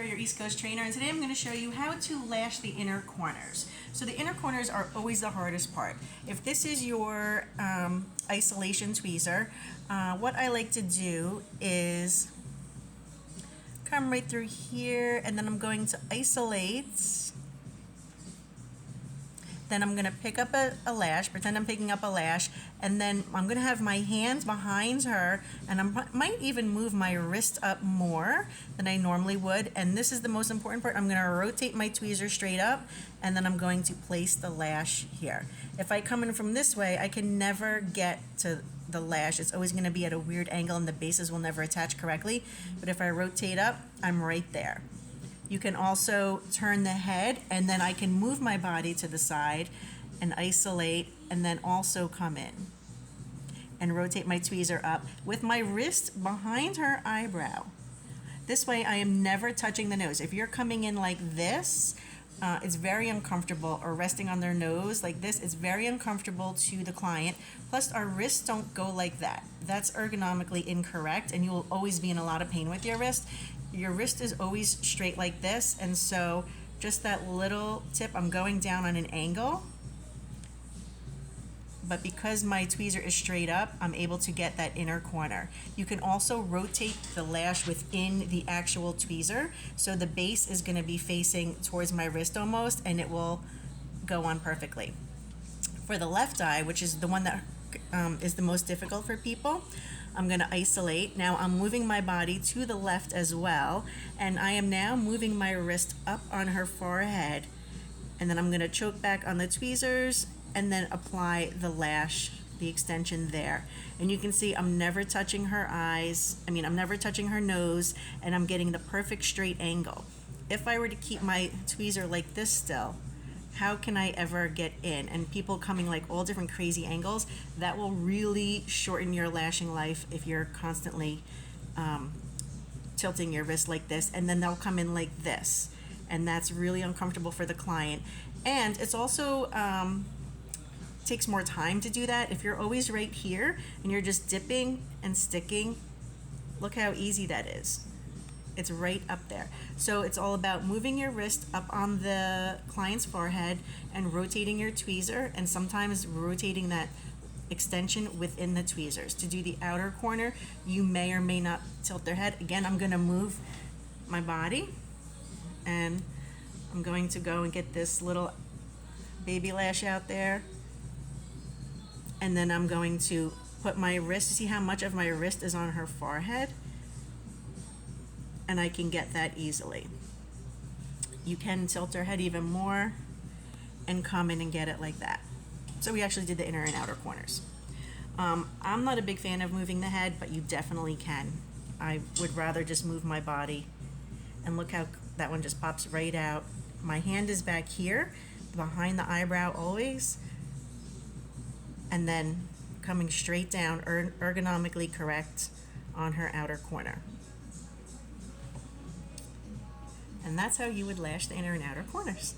Lora, your East Coast trainer, and today I'm going to show you how to lash the inner corners. So the inner corners are always the hardest part. If this is your isolation tweezer, what I like to do is come right through here, and then I'm going to isolate. Then I'm going to pick up a lash, pretend I'm picking up a lash, and then I'm going to have my hands behind her, and I might even move my wrist up more than I normally would. And this is the most important part. I'm going to rotate my tweezer straight up, and then I'm going to place the lash here. If I come in from this way, I can never get to the lash. It's always going to be at a weird angle, and the bases will never attach correctly. But if I rotate up, I'm right there. You can also turn the head, and then I can move my body to the side and isolate, and then also come in and rotate my tweezer up with my wrist behind her eyebrow. This way I am never touching the nose. If you're coming in like this, it's very uncomfortable, or resting on their nose like this, it's very uncomfortable to the client. Plus our wrists don't go like that. That's ergonomically incorrect, and you will always be in a lot of pain with your wrist. Your wrist is always straight like this, and so just that little tip, I'm going down on an angle, but because my tweezer is straight up, I'm able to get that inner corner. You can also rotate the lash within the actual tweezer, so the base is going to be facing towards my wrist almost, and it will go on perfectly. For the left eye, which is the one that is the most difficult for people, I'm going to isolate. Now I'm moving my body to the left as well, and I am now moving my wrist up on her forehead, and then I'm going to choke back on the tweezers and then apply the lash, the extension there. And you can see I'm never touching her eyes, I'm never touching her nose, and I'm getting the perfect straight angle. If I were to keep my tweezer like this still, how can I ever get in? And people coming like all different crazy angles, that will really shorten your lashing life if you're constantly tilting your wrist like this, and then they'll come in like this, and that's really uncomfortable for the client. And it's also takes more time to do that. If you're always right here and you're just dipping and sticking, look how easy that is. It's right up there. So it's all about moving your wrist up on the client's forehead and rotating your tweezer, and sometimes rotating that extension within the tweezers. To do the outer corner, you may or may not tilt their head. Again, I'm going to move my body, and I'm going to go and get this little baby lash out there, and then I'm going to put my wrist, see how much of my wrist is on her forehead, and I can get that easily. You can tilt her head even more and come in and get it like that. So we actually did the inner and outer corners. I'm not a big fan of moving the head, but you definitely can. I would rather just move my body, and look how that one just pops right out. My hand is back here behind the eyebrow always, and then coming straight down, ergonomically correct on her outer corner. And that's how you would lash the inner and outer corners.